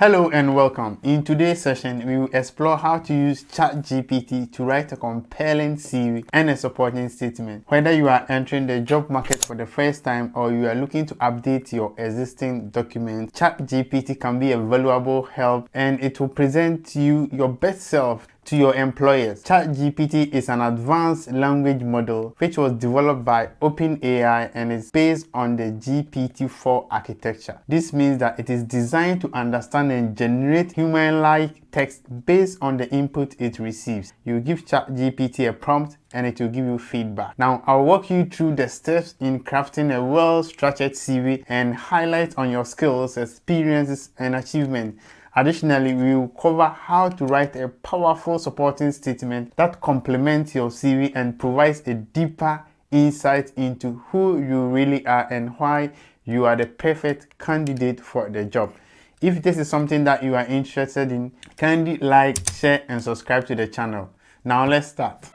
Hello and welcome. In today's session, we will explore how to use ChatGPT to write a compelling CV and a supporting statement. Whether you are entering the job market for the first time or you are looking to update your existing document, ChatGPT can be a valuable help and it will present you your best self to your employers. ChatGPT is an advanced language model which was developed by OpenAI and is based on the GPT-4 architecture. This means that it is designed to understand and generate human-like text based on the input it receives. You give ChatGPT a prompt and it will give you feedback. Now, I'll walk you through the steps in crafting a well-structured CV and highlight on your skills, experiences, and achievements. Additionally, we will cover how to write a powerful supporting statement that complements your CV and provides a deeper insight into who you really are and why you are the perfect candidate for the job. If this is something that you are interested in, kindly like, share, and subscribe to the channel. Now let's start.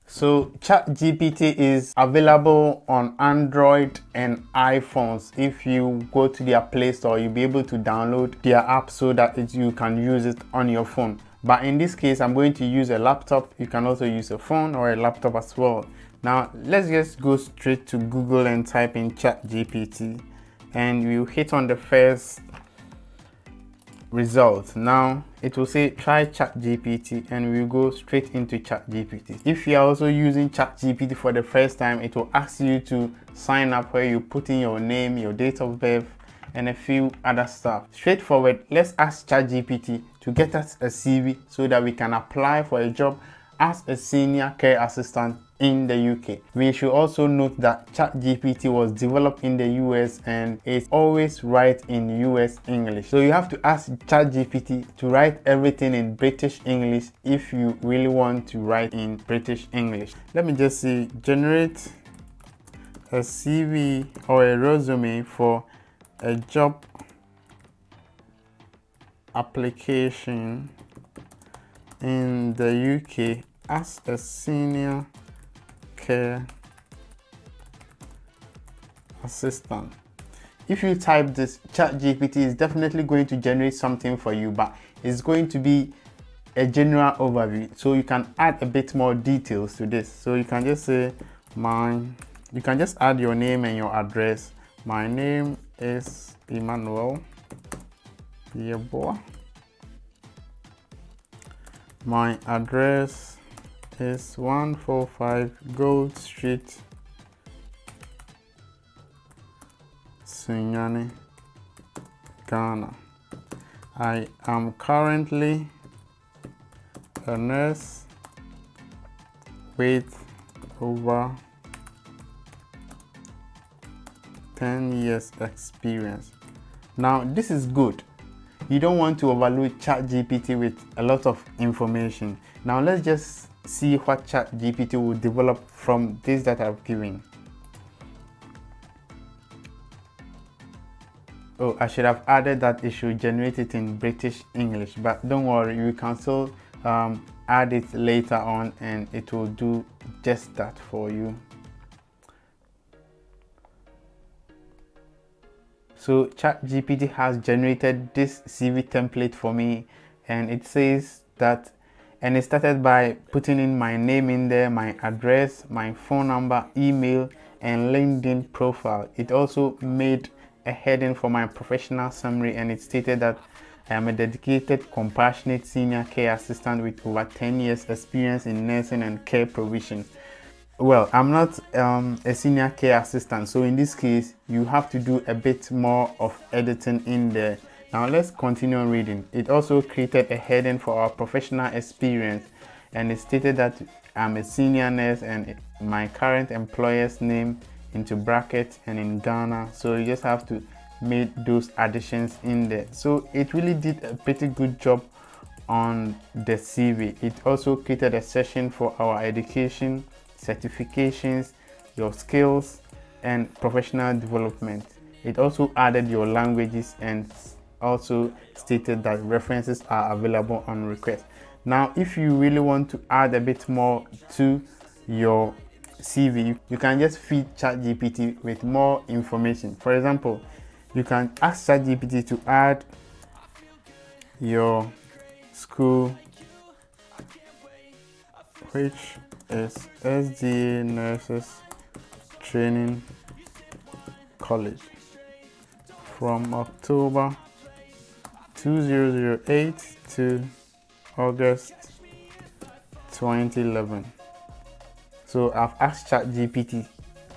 So ChatGPT is available on Android and iPhones. If you go to their Play Store, you'll be able to download their app so that you can use it on your phone. But in this case, I'm going to use a laptop. You can also use a phone or a laptop as well. Now, let's just go straight to Google and type in ChatGPT. And you hit on the first result. Now it will say try ChatGPT and we'll go straight into ChatGPT. If you are also using ChatGPT for the first time, it will ask you to sign up where you put in your name, your date of birth, and a few other stuff. Straightforward. Let's ask ChatGPT to get us a CV so that we can apply for a job as a senior care assistant in the UK. We should also note that ChatGPT was developed in the US and is always write in US English. So you have to ask ChatGPT to write everything in British English if you really want to write in British English. Let me just say generate a CV or a resume for a job application in the UK as a senior care assistant. If you type this, ChatGPT is definitely going to generate something for you, but it's going to be a general overview, so you can add a bit more details to this. So you can just say you can just add your name and your address. My name is Emmanuel Yeboah. My address is 145 Gold Street, Sunyani, Ghana. I am currently a nurse with over 10 years experience. Now this is good. You don't want to overload ChatGPT with a lot of information. Now let's just see what ChatGPT will develop from this that I've given. Oh, I should have added that it should generate it in British English, but don't worry, you can still add it later on and it will do just that for you. So ChatGPT has generated this CV template for me, and it says that, and it started by putting in my name in there, my address, my phone number, email, and LinkedIn profile. It also made a heading for my professional summary, and it stated that I am a dedicated, compassionate senior care assistant with over 10 years experience in nursing and care provision. Well, I'm not a senior care assistant, so in this case you have to do a bit more of editing in there. Now let's continue reading. It also created a heading for our professional experience, and it stated that I'm a senior nurse and my current employer's name into brackets and in Ghana. So you just have to make those additions in there. So it really did a pretty good job on the CV. It also created a section for our education, certifications, your skills, and professional development. It also added your languages and also stated that references are available on request. Now, if you really want to add a bit more to your CV, you can just feed ChatGPT with more information. For example, you can ask ChatGPT to add your school, which is SDA Nurses Training College, from October 2008 to August 2011. So I've asked ChatGPT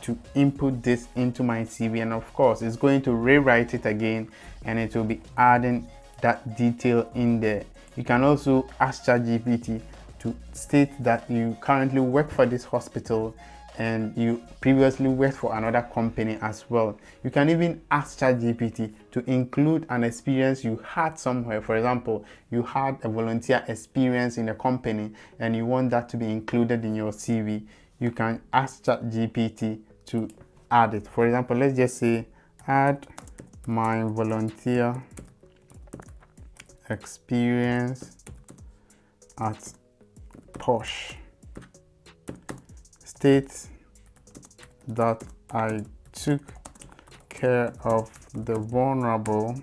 to input this into my CV, and of course it's going to rewrite it again and it will be adding that detail in there. You can also ask ChatGPT to state that you currently work for this hospital and you previously worked for another company as well. You can even ask ChatGPT to include an experience you had somewhere. For example, you had a volunteer experience in a company and you want that to be included in your CV. You can ask ChatGPT to add it. For example, let's just say add my volunteer experience at Posh. State that I took care of the vulnerable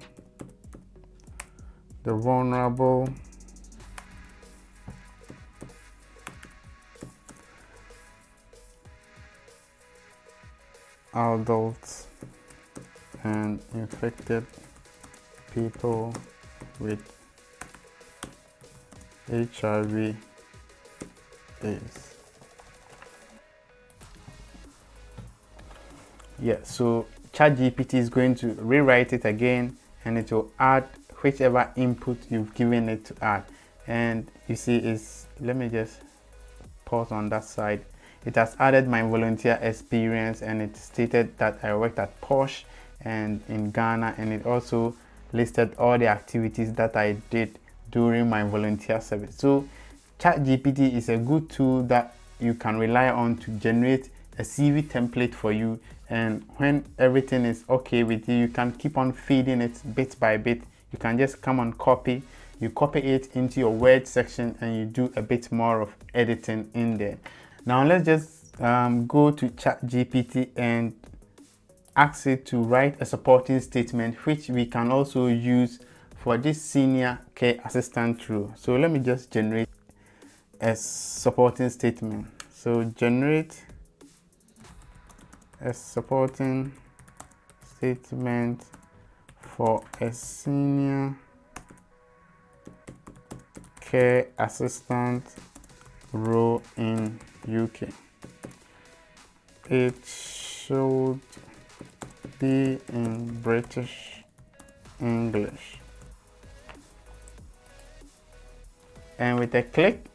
adults and infected people with HIV/AIDS. Yeah, so ChatGPT is going to rewrite it again and it will add whichever input you've given it to add. And you see, let me just pause on that side. It has added my volunteer experience and it stated that I worked at Posh and in Ghana, and it also listed all the activities that I did during my volunteer service. So ChatGPT is a good tool that you can rely on to generate a CV template for you, and when everything is okay with you, you can keep on feeding it bit by bit. You can just come and copy it into your Word section and you do a bit more of editing in there. Now let's just go to ChatGPT and ask it to write a supporting statement, which we can also use for this senior care assistant role. So let me just generate a supporting statement. So generate a supporting statement for a senior care assistant role in UK. It should be in British English. And with a click,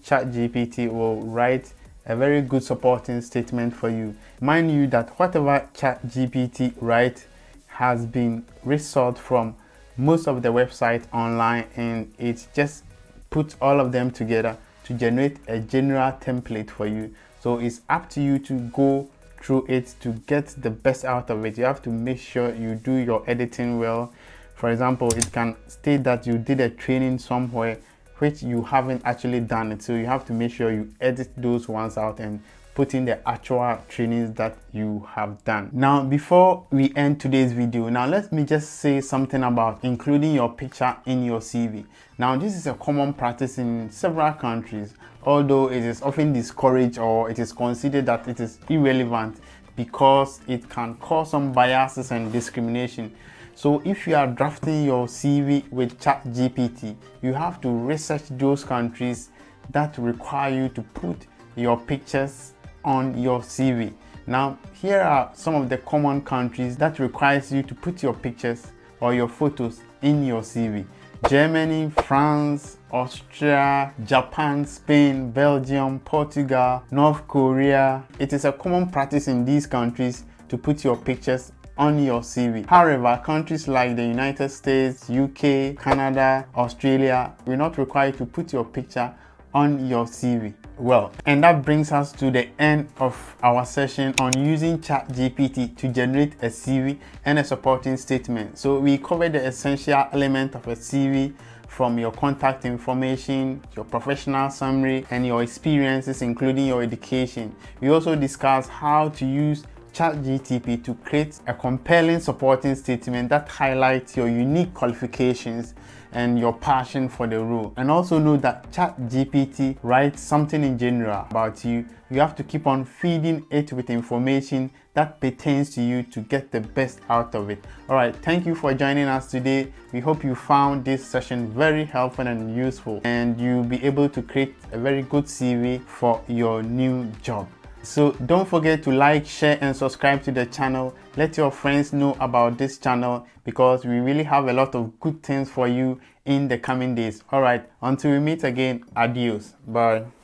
ChatGPT will write a very good supporting statement for you. Mind you that whatever ChatGPT writes has been resourced from most of the websites online, and it just puts all of them together to generate a general template for you. So it's up to you to go through it to get the best out of it. You have to make sure you do your editing well. For example, it can state that you did a training somewhere which you haven't actually done it, so you have to make sure you edit those ones out and put in the actual trainings that you have done. Now, before we end today's video, now let me just say something about including your picture in your CV. Now, this is a common practice in several countries, although it is often discouraged or it is considered that it is irrelevant because it can cause some biases and discrimination. So if you are drafting your CV with ChatGPT, you have to research those countries that require you to put your pictures on your CV. Now, here are some of the common countries that requires you to put your pictures or your photos in your CV. Germany, France, Austria, Japan, Spain, Belgium, Portugal, North Korea. It is a common practice in these countries to put your pictures on your CV. However, countries like the United States, UK, Canada, Australia will not require you to put your picture on your CV. Well, and that brings us to the end of our session on using ChatGPT to generate a CV and a supporting statement. So we covered the essential element of a CV. from your contact information, your professional summary, and your experiences, including your education. We also discuss how to use ChatGPT to create a compelling supporting statement that highlights your unique qualifications and your passion for the role. And also know that ChatGPT writes something in general about you. You have to keep on feeding it with information that pertains to you to get the best out of it. All right, thank you for joining us today. We hope you found this session very helpful and useful, and you'll be able to create a very good CV for your new job. So don't forget to like, share, and subscribe to the channel. Let your friends know about this channel because we really have a lot of good things for you in the coming days. All right, until we meet again, adios. Bye.